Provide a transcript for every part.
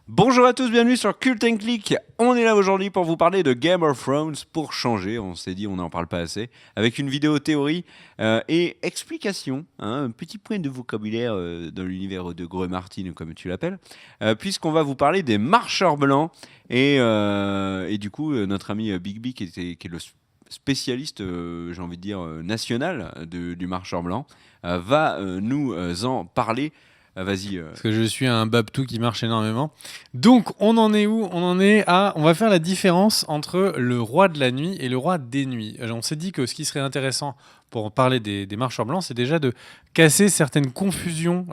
Bonjour à tous, bienvenue sur Cult & Click. On est là aujourd'hui pour vous parler de Game of Thrones pour changer. On s'est dit on n'en parle pas assez. Avec une vidéo théorie et explication. Un petit point de vocabulaire dans l'univers de Gros Martin, comme tu l'appelles. Puisqu'on va vous parler des marcheurs blancs. Et du coup, notre ami Big B, qui est le spécialiste, j'ai envie de dire, national du marcheur blanc, va nous en parler. Vas-y. Parce que je suis un babtou qui marche énormément. Donc, on en est où? On en est à... On va faire la différence entre le roi de la nuit et le roi des nuits. On s'est dit que ce qui serait intéressant pour parler des marcheurs blancs, c'est déjà de casser certaines confusions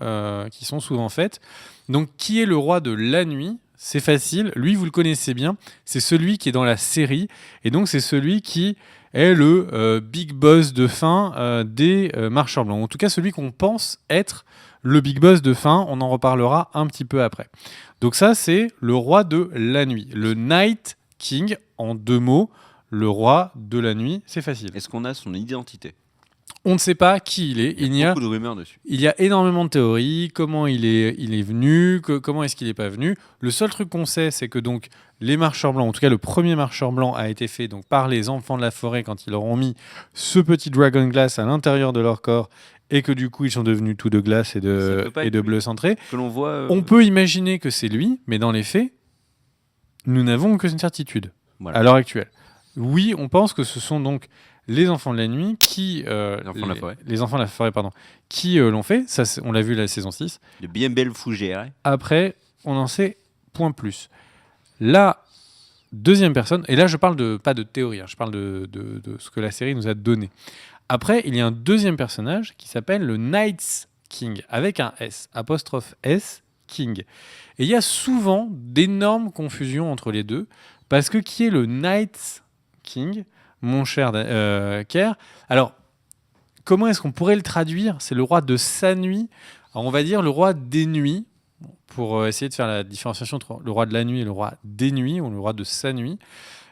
qui sont souvent faites. Donc, qui est le roi de la nuit? C'est facile. Lui, vous le connaissez bien. C'est celui qui est dans la série. Et donc, c'est celui qui est le big boss de fin des marcheurs blancs. En tout cas, celui qu'on pense être le big boss de fin. On en reparlera un petit peu après. Donc ça, c'est le roi de la nuit. Le Night King, en 2 mots. Le roi de la nuit, c'est facile. Est-ce qu'on a son identité? On ne sait pas qui il est. Il y a beaucoup de rumeurs dessus. Il y a énormément de théories. Comment il est venu, comment est-ce qu'il n'est pas venu. Le seul truc qu'on sait, c'est que donc les marcheurs blancs, en tout cas le premier marcheur blanc a été fait donc par les enfants de la forêt quand ils leur ont mis ce petit dragon glass à l'intérieur de leur corps et que du coup ils sont devenus tout de glace et de bleu centré. Que l'on voit. On peut imaginer que c'est lui, mais dans les faits, nous n'avons que une certitude Voilà. à l'heure actuelle. Oui, on pense que ce sont donc les enfants de la nuit qui... les enfants de la forêt, pardon. Qui l'ont fait. Ça, on l'a vu la saison 6. De bien belles fougères. Après, on en sait point plus. La deuxième personne, et là je parle pas de théorie, je parle de ce que la série nous a donné. Après, il y a un deuxième personnage qui s'appelle le Night King, avec un S, apostrophe S, King. Et il y a souvent d'énormes confusions entre les deux, parce que qui est le Night King, mon cher Kerr? Alors, comment est-ce qu'on pourrait le traduire? C'est le roi de sa nuit. Alors, on va dire le roi des nuits, pour essayer de faire la différenciation entre le roi de la nuit et le roi des nuits, ou le roi de sa nuit.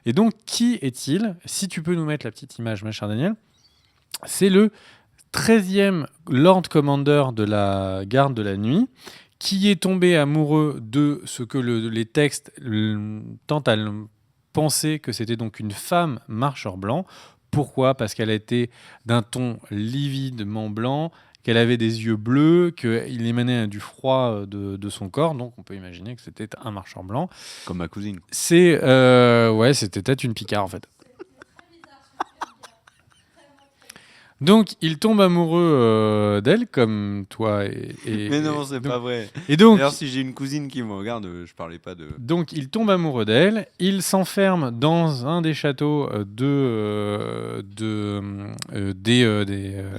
Et donc, qui est-il? Si tu peux nous mettre la petite image, ma chère Daniel. C'est le 13e Lord Commander de la garde de la nuit, qui est tombé amoureux de ce que les textes tentent à penser que c'était donc une femme marcheur blanc. Pourquoi? Parce qu'elle était d'un ton lividement blanc, qu'elle avait des yeux bleus, qu'il émanait du froid de son corps. Donc on peut imaginer que c'était un marcheur blanc. Comme ma cousine. C'était peut-être une Picard en fait. Donc, il tombe amoureux d'elle, comme toi. Mais non, c'est pas vrai. Et donc, d'ailleurs, si j'ai une cousine qui me regarde, je parlais pas de. Donc, il tombe amoureux d'elle. Il s'enferme dans un des châteaux des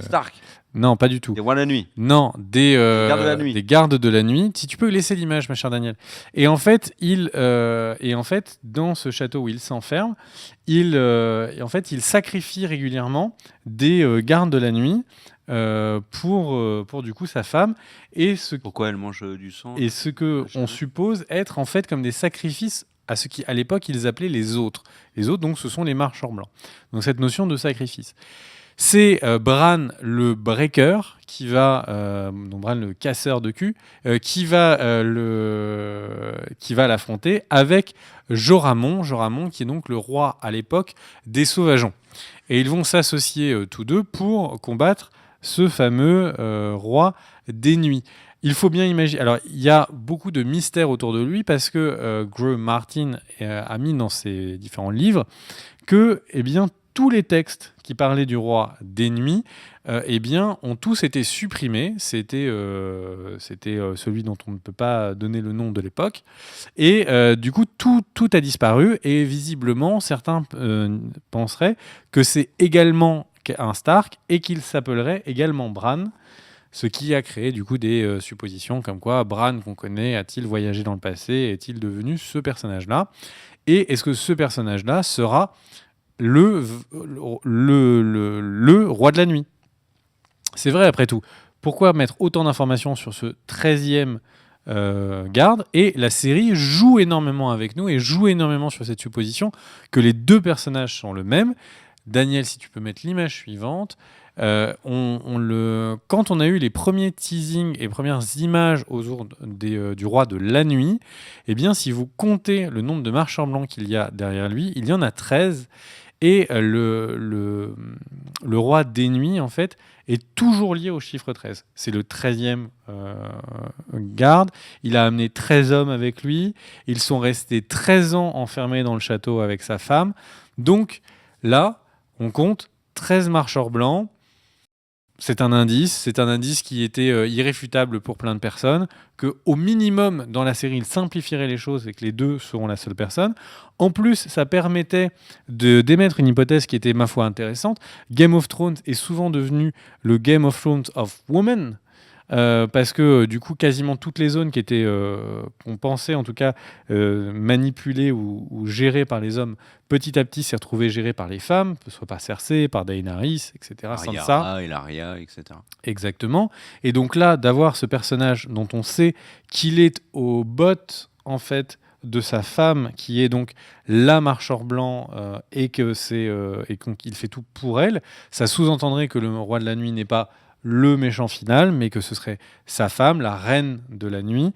Stark. Non, pas du tout. Des rois de la nuit. Non, des gardes de la nuit. des gardes de la nuit. Si tu peux laisser l'image, ma chère Daniel. Et en fait, dans ce château où il s'enferme, il sacrifie régulièrement des gardes de la nuit pour du coup sa femme. Pourquoi elle mange du sang? Et ce que on suppose être en fait comme des sacrifices à ce qui à l'époque ils appelaient les autres. Les autres, donc, ce sont les marcheurs blancs. Donc cette notion de sacrifice. C'est Bran le breaker qui va, donc Bran le casseur de cul, qui va l'affronter avec Joramon qui est donc le roi à l'époque des Sauvageons. Et ils vont s'associer tous deux pour combattre ce fameux roi des nuits. Il faut bien imaginer. Alors, il y a beaucoup de mystères autour de lui parce que Gros Martin a mis dans ses différents livres que, tous les textes qui parlaient du roi des nuits, ont tous été supprimés. C'était celui dont on ne peut pas donner le nom de l'époque. Et du coup, tout a disparu. Et visiblement, certains penseraient que c'est également un Stark et qu'il s'appellerait également Bran. Ce qui a créé du coup des suppositions comme quoi Bran qu'on connaît a-t-il voyagé dans le passé, est-il devenu ce personnage-là? Et est-ce que ce personnage-là sera le roi de la nuit? C'est vrai après tout. Pourquoi mettre autant d'informations sur ce 13e garde? Et la série joue énormément avec nous et joue énormément sur cette supposition que les deux personnages sont le même. Daniel, si tu peux mettre l'image suivante. Quand on a eu les premiers teasings et premières images autour du roi de la nuit, eh bien, si vous comptez le nombre de marcheurs blancs qu'il y a derrière lui, il y en a 13. Et le roi des nuits, en fait, est toujours lié au chiffre 13. C'est le 13e garde. Il a amené 13 hommes avec lui. Ils sont restés 13 ans enfermés dans le château avec sa femme. Donc là, on compte 13 marcheurs blancs. C'est un indice qui était irréfutable pour plein de personnes, qu'au minimum, dans la série, il simplifierait les choses et que les deux seront la seule personne. En plus, ça permettait d'émettre une hypothèse qui était, ma foi, intéressante. Game of Thrones est souvent devenu le Game of Thrones of Women, parce que du coup, quasiment toutes les zones qui étaient, qu'on pensait en tout cas manipulées ou gérées par les hommes, petit à petit s'est retrouvées gérées par les femmes, que ce soit par Cersei, par Daenerys, etc. Sansa. Arya, Ellaria, etc. Exactement. Et donc là, d'avoir ce personnage dont on sait qu'il est au bot, en fait, de sa femme, qui est donc la marcheur blanc, et qu'il fait tout pour elle, ça sous-entendrait que le roi de la nuit n'est pas le méchant final, mais que ce serait sa femme, la reine de la nuit,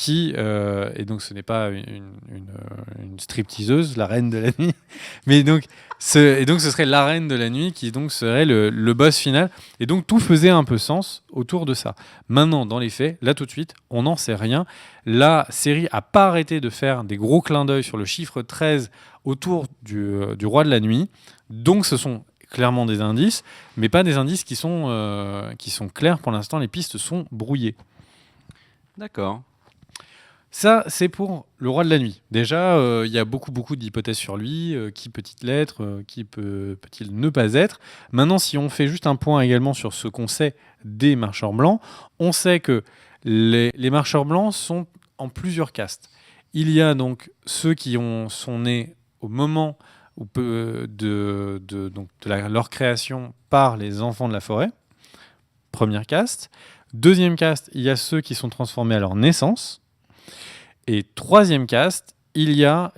et donc ce n'est pas une stripteaseuse, la reine de la nuit, mais donc ce serait la reine de la nuit qui donc serait le boss final, et donc tout faisait un peu sens autour de ça. Maintenant, dans les faits, là tout de suite, on n'en sait rien. La série n'a pas arrêté de faire des gros clins d'œil sur le chiffre 13 autour du roi de la nuit, donc ce sont clairement des indices, mais pas des indices qui sont clairs pour l'instant. Les pistes sont brouillées. D'accord. Ça, c'est pour le roi de la nuit. Déjà, il y a beaucoup d'hypothèses sur lui. Qui peut-il être qui peut-il ne pas être? Maintenant, si on fait juste un point également sur ce qu'on sait des marcheurs blancs, on sait que les marcheurs blancs sont en plusieurs castes. Il y a donc ceux qui sont nés au moment leur création par les enfants de la forêt, première caste. Deuxième caste, il y a ceux qui sont transformés à leur naissance. Et troisième caste, il y a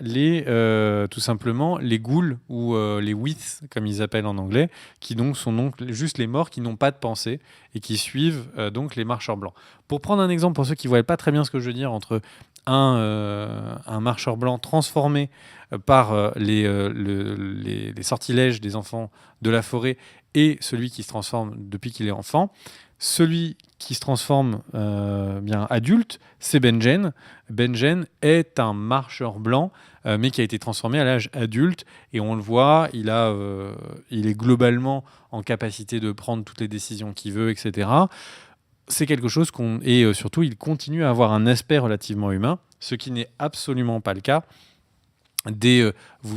tout simplement les ghouls ou les withs, comme ils appellent en anglais, qui donc sont donc juste les morts qui n'ont pas de pensée et qui suivent donc les marcheurs blancs. Pour prendre un exemple, pour ceux qui ne voient pas très bien ce que je veux dire, entre un marcheur blanc transformé par les sortilèges des enfants de la forêt et celui qui se transforme depuis qu'il est enfant. Celui qui se transforme bien adulte, c'est Benjen. Benjen est un marcheur blanc, mais qui a été transformé à l'âge adulte. Et on le voit, il est globalement en capacité de prendre toutes les décisions qu'il veut, etc. C'est quelque chose et surtout, il continue à avoir un aspect relativement humain, ce qui n'est absolument pas le cas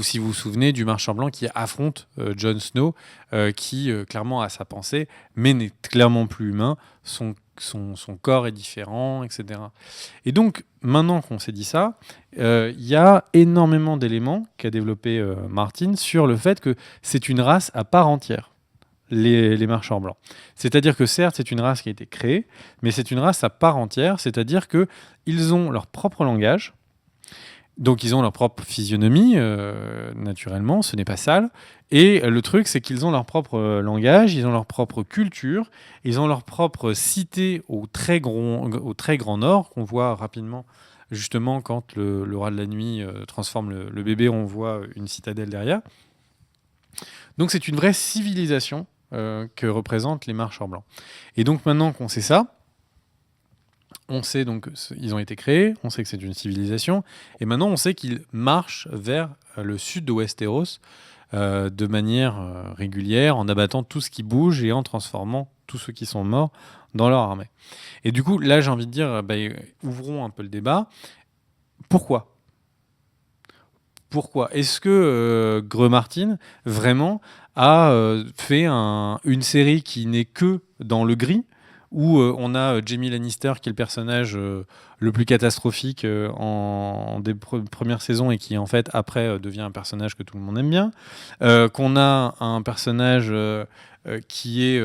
si vous vous souvenez du marcheur blanc qui affronte Jon Snow, qui clairement a sa pensée, mais n'est clairement plus humain, son corps est différent, etc. Et donc, maintenant qu'on s'est dit ça, il y a énormément d'éléments qu'a développé Martin sur le fait que c'est une race à part entière, les marcheurs blancs. C'est-à-dire que certes, c'est une race qui a été créée, mais c'est une race à part entière, c'est-à-dire qu'ils ont leur propre langage. Donc ils ont leur propre physionomie, naturellement, ce n'est pas sale. Et le truc, c'est qu'ils ont leur propre langage, ils ont leur propre culture, ils ont leur propre cité au très grand nord, qu'on voit rapidement, justement, quand le roi de la nuit transforme le bébé, on voit une citadelle derrière. Donc c'est une vraie civilisation que représentent les marcheurs blancs. Et donc maintenant qu'on sait ça, on sait donc qu'ils ont été créés, on sait que c'est une civilisation, et maintenant on sait qu'ils marchent vers le sud de Westeros de manière régulière, en abattant tout ce qui bouge et en transformant tous ceux qui sont morts dans leur armée. Et du coup, là j'ai envie de dire, ouvrons un peu le débat. Pourquoi ? Est-ce que Greux Martin, vraiment, a fait une série qui n'est que dans le gris, où on a Jaime Lannister qui est le personnage le plus catastrophique en des premières saisons et qui en fait après devient un personnage que tout le monde aime bien, qu'on a un personnage qui est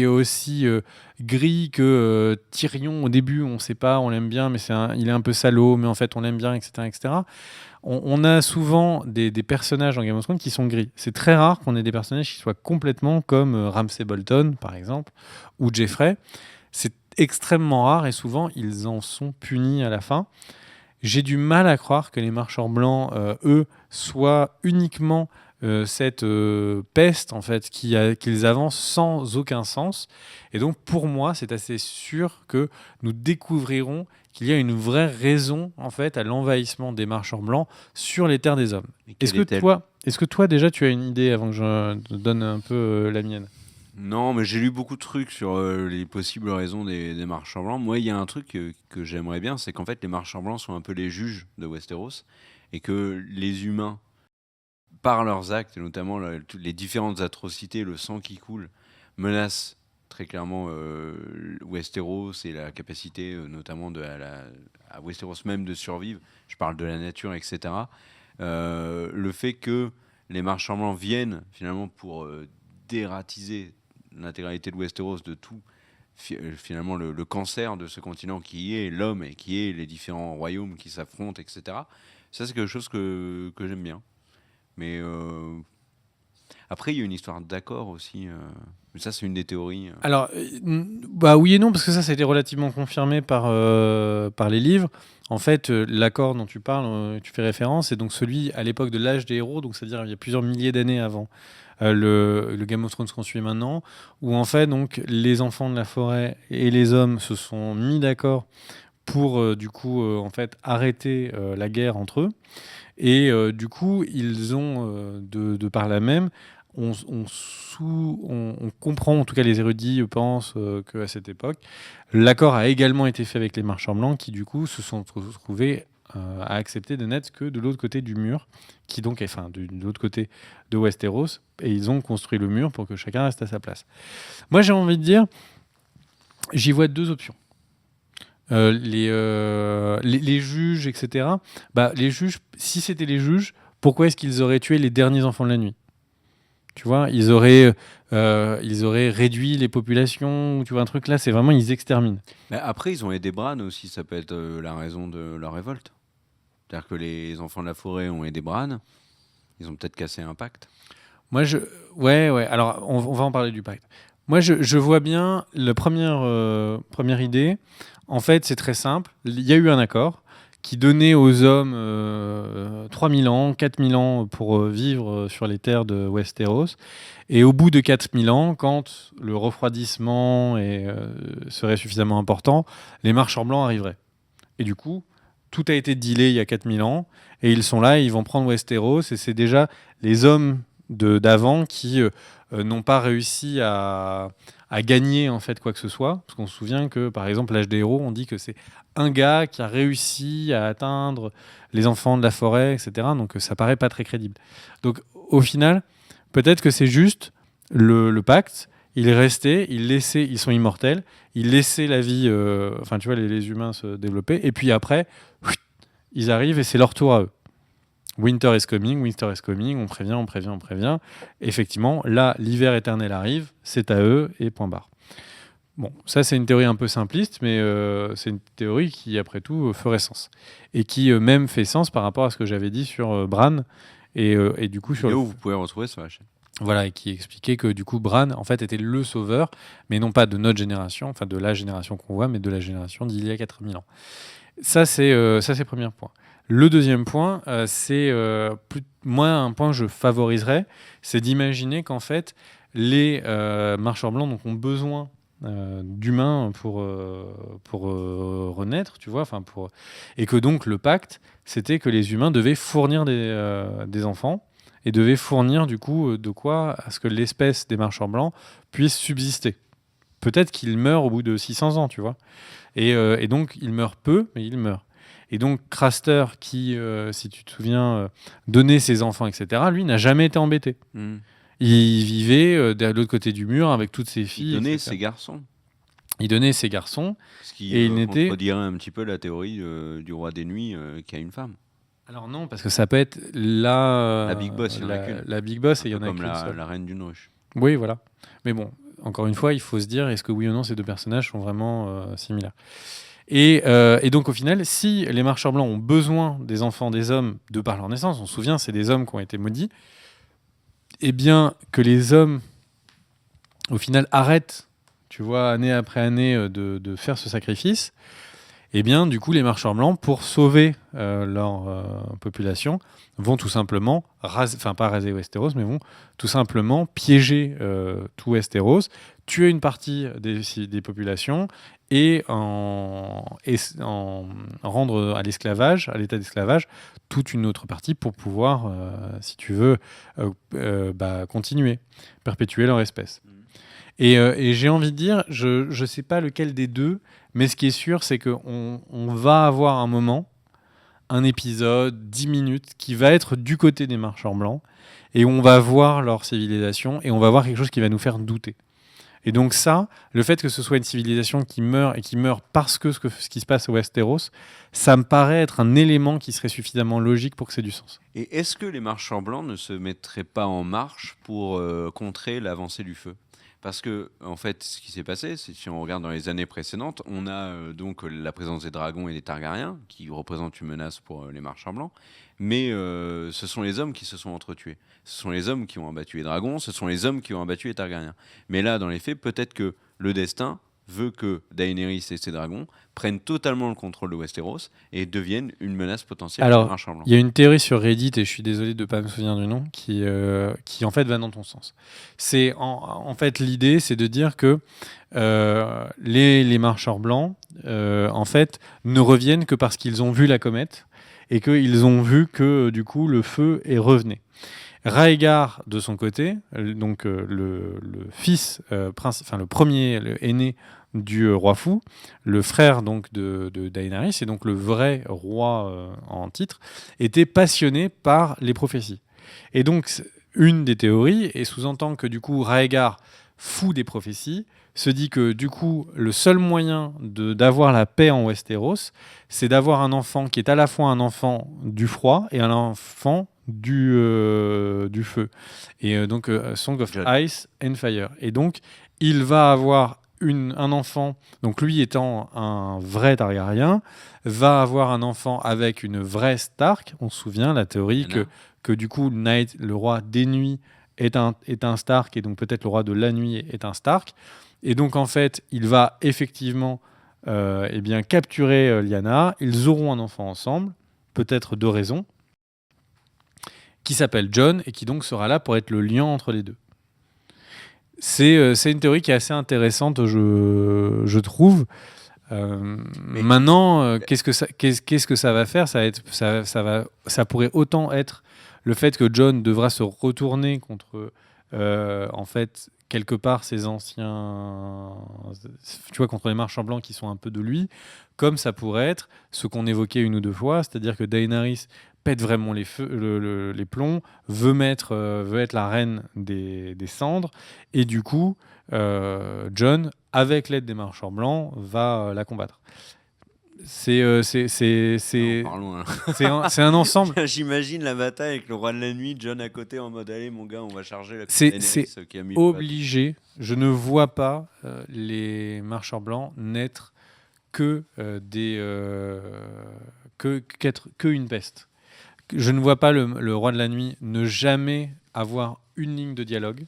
aussi gris, que Tyrion, au début, on ne sait pas, on l'aime bien, mais il est un peu salaud, mais en fait, on l'aime bien, etc. etc. On a souvent des personnages dans Game of Thrones qui sont gris. C'est très rare qu'on ait des personnages qui soient complètement comme Ramsay Bolton, par exemple, ou Jeffrey. C'est extrêmement rare et souvent, ils en sont punis à la fin. J'ai du mal à croire que les marchands blancs, eux, soient uniquement cette peste en fait qu'ils avancent sans aucun sens. Et donc pour moi, c'est assez sûr que nous découvrirons qu'il y a une vraie raison en fait à l'envahissement des marchands blancs sur les terres des hommes. Est-ce que toi déjà tu as une idée avant que je te donne un peu la mienne? Non, mais j'ai lu beaucoup de trucs sur les possibles raisons des marchands blancs. Moi, il y a un truc que j'aimerais bien, c'est qu'en fait, les marchands blancs sont un peu les juges de Westeros et que les humains, par leurs actes, et notamment toutes les différentes atrocités, le sang qui coule, menacent très clairement Westeros et la capacité, notamment à Westeros même de survivre. Je parle de la nature, etc. Le fait que les marchands blancs viennent finalement pour dératiser l'intégralité de Westeros, de tout, finalement le cancer de ce continent qui est l'homme et qui est les différents royaumes qui s'affrontent, etc. Ça, c'est quelque chose que j'aime bien. Mais après, il y a une histoire d'accord aussi. Mais ça, c'est une des théories. Alors, bah oui et non, parce que ça a été relativement confirmé par les livres. En fait, l'accord dont tu parles, tu fais référence, c'est donc celui à l'époque de l'âge des héros, donc c'est-à-dire il y a plusieurs milliers d'années avant le Game of Thrones qu'on suit maintenant, où en fait donc les enfants de la forêt et les hommes se sont mis d'accord pour du coup en fait arrêter la guerre entre eux. Et du coup, ils ont, de par là même, on comprend, en tout cas les érudits pensent qu'à cette époque, l'accord a également été fait avec les marchands blancs qui du coup se sont retrouvés à accepter de n'être que de l'autre côté du mur, qui donc est, enfin, de l'autre côté de Westeros, et ils ont construit le mur pour que chacun reste à sa place. Moi j'ai envie de dire, j'y vois deux options. Les juges, etc. Bah, les juges, si c'était les juges, pourquoi est-ce qu'ils auraient tué les derniers enfants de la nuit? Tu vois, ils auraient réduit les populations, tu vois, un truc là, c'est vraiment, ils exterminent. Mais après, ils ont aidé Bran aussi, ça peut être la raison de leur révolte. C'est-à-dire que les enfants de la forêt ont aidé Bran, ils ont peut-être cassé un pacte. Moi, ouais, alors on va en parler du pacte. Moi, je vois bien la première idée. En fait, c'est très simple. Il y a eu un accord qui donnait aux hommes 3000 ans, 4000 ans pour vivre sur les terres de Westeros. Et au bout de 4000 ans, quand le refroidissement serait suffisamment important, les marchands blancs arriveraient. Et du coup, tout a été dealé il y a 4000 ans. Et ils sont là, ils vont prendre Westeros. Et c'est déjà les hommes d'avant qui n'ont pas réussi à gagner en fait quoi que ce soit, parce qu'on se souvient que par exemple l'âge des héros, on dit que c'est un gars qui a réussi à atteindre les enfants de la forêt, etc. Donc ça paraît pas très crédible. Donc au final, peut-être que c'est juste le pacte. Ils restaient, ils sont immortels, ils laissaient la vie, enfin tu vois les humains se développer, et puis après, ils arrivent et c'est leur tour à eux. Winter is coming, on prévient. Effectivement, là, l'hiver éternel arrive, c'est à eux, et point barre. Bon, ça c'est une théorie un peu simpliste, mais c'est une théorie qui, après tout, ferait sens. Et qui même fait sens par rapport à ce que j'avais dit sur Bran, et du coup sur... Vous pouvez retrouver sur la chaîne. Voilà, et qui expliquait que du coup Bran, en fait, était le sauveur, mais non pas de notre génération, enfin de la génération qu'on voit, mais de la génération d'il y a 4000 ans. Ça, c'est le premier point. Le deuxième point, c'est moi un point que je favoriserais, c'est d'imaginer qu'en fait les marchands blancs donc, ont besoin d'humains pour renaître, tu vois, et que donc le pacte, c'était que les humains devaient fournir des enfants et devaient fournir du coup de quoi à ce que l'espèce des marchands blancs puisse subsister. Peut-être qu'ils meurent au bout de 600 ans, tu vois. Et donc, il meurt peu, mais il meurt. Et donc, Craster, qui, si tu te souviens, donnait ses enfants, etc., lui, n'a jamais été embêté. Il vivait de l'autre côté du mur avec toutes ses filles. Il donnait etc. ses garçons. Il donnait ses garçons. Ce qui contredirait un petit peu la théorie du roi des nuits qui a une femme. Alors non, parce que ça peut être la Big Boss, il y en a qu'une. La Big Boss, et il y en a comme qu'une seule. la reine d'une ruche. Oui, voilà. Mais bon, encore une fois, il faut se dire, est-ce que oui ou non ces deux personnages sont vraiment similaires. Et donc au final, si les marcheurs blancs ont besoin des enfants des hommes de par leur naissance, on se souvient, c'est des hommes qui ont été maudits, eh bien que les hommes, au final, arrêtent, tu vois, année après année, de faire ce sacrifice, eh bien, du coup, les marcheurs blancs, pour sauver leur population, vont tout simplement, pas raser Westeros, mais vont tout simplement piéger tout Westeros, tuer une partie des populations et en rendre à l'esclavage, à l'état d'esclavage, toute une autre partie pour pouvoir, si tu veux, continuer, perpétuer leur espèce. Et j'ai envie de dire, je ne sais pas lequel des deux, mais ce qui est sûr, c'est qu'on va avoir un moment, un épisode, 10 minutes, qui va être du côté des marcheurs blancs, et on va voir leur civilisation, et on va voir quelque chose qui va nous faire douter. Et donc ça, le fait que ce soit une civilisation qui meurt, et qui meurt parce que ce qui se passe au Westeros, ça me paraît être un élément qui serait suffisamment logique pour que ça ait du sens. Et est-ce que les marchands blancs ne se mettraient pas en marche pour contrer l'avancée du feu? Parce que, en fait, ce qui s'est passé, c'est si on regarde dans les années précédentes, on a donc la présence des dragons et des Targaryens, qui représentent une menace pour les marchands blancs, mais ce sont les hommes qui se sont entretués. Ce sont les hommes qui ont abattu les dragons, ce sont les hommes qui ont abattu les Targaryens. Mais là, dans les faits, peut-être que le destin veut que Daenerys et ses dragons prennent totalement le contrôle de Westeros et deviennent une menace potentielle pour les Alors, marchands blancs. il y a une théorie sur Reddit, et je suis désolé de ne pas me souvenir du nom, qui en fait va dans ton sens. C'est en fait l'idée, c'est de dire que les marcheurs blancs, en fait, ne reviennent que parce qu'ils ont vu la comète et qu'ils ont vu que du coup le feu est revenu. Rhaegar, de son côté, donc le fils, le premier, le aîné du roi fou, le frère donc de Daenerys, et donc le vrai roi en titre, était passionné par les prophéties. Et donc, une des théories, et sous-entend que du coup Rhaegar, fou des prophéties, se dit que du coup le seul moyen d'avoir la paix en Westeros, c'est d'avoir un enfant qui est à la fois un enfant du froid et un enfant du feu. Et donc Song of Ice and Fire. Et donc il va avoir un enfant, donc lui étant un vrai Targaryen, va avoir un enfant avec une vraie Stark. On se souvient la théorie que du coup Night, le roi des nuits, est un Stark, et donc peut-être le roi de la nuit est un Stark. Et donc en fait, il va effectivement capturer Lyanna. Ils auront un enfant ensemble, peut-être de raison, qui s'appelle Jon, et qui donc sera là pour être le lien entre les deux. C'est une théorie qui est assez intéressante, je trouve. Maintenant, qu'est-ce que ça va faire? Ça pourrait autant être le fait que Jon devra se retourner contre, en fait, quelque part, ses anciens, tu vois, contre les marchands blancs qui sont un peu de lui, comme ça pourrait être ce qu'on évoquait une ou deux fois, c'est-à-dire que Daenerys pète vraiment les plombs, veut être la reine des cendres, et du coup, Jon, avec l'aide des marchands blancs, va la combattre. C'est un ensemble. J'imagine la bataille avec le roi de la nuit, Jon à côté en mode allez mon gars, on va charger la C'est qui a mis obligé. Je ne vois pas les marchands blancs n'être que une peste. Je ne vois pas le roi de la nuit ne jamais avoir une ligne de dialogue.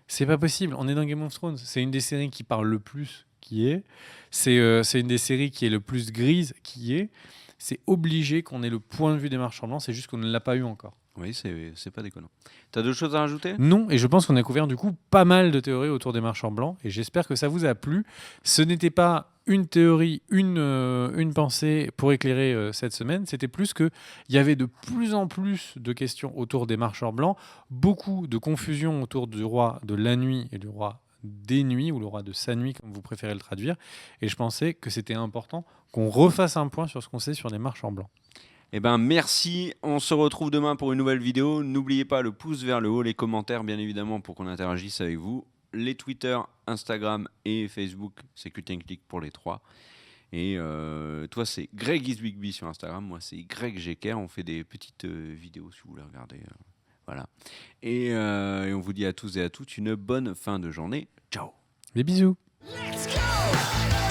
C'est pas possible. On est dans Game of Thrones. C'est une des séries qui parle le plus qui est. C'est une des séries qui est le plus grise qui est. C'est obligé qu'on ait le point de vue des marchands blancs. C'est juste qu'on ne l'a pas eu encore. Oui, c'est pas déconnant. T'as d'autres choses à rajouter? Non, et je pense qu'on a couvert du coup pas mal de théories autour des marchands blancs, et j'espère que ça vous a plu. Ce n'était pas une théorie, une pensée pour éclairer cette semaine, c'était plus qu'il y avait de plus en plus de questions autour des marchands blancs, beaucoup de confusion autour du roi de la nuit et du roi des nuits, ou le roi de sa nuit, comme vous préférez le traduire, et je pensais que c'était important qu'on refasse un point sur ce qu'on sait sur les marchands blancs. Eh ben merci, on se retrouve demain pour une nouvelle vidéo. N'oubliez pas le pouce vers le haut, les commentaires bien évidemment pour qu'on interagisse avec vous. Les Twitter, Instagram et Facebook, c'est Cult & Click pour les trois. Et toi c'est Greg Isbigby sur Instagram, moi c'est Greg Jeker. On fait des petites vidéos si vous voulez regarder. Voilà. Et on vous dit à tous et à toutes une bonne fin de journée. Ciao. Des bisous. Let's go!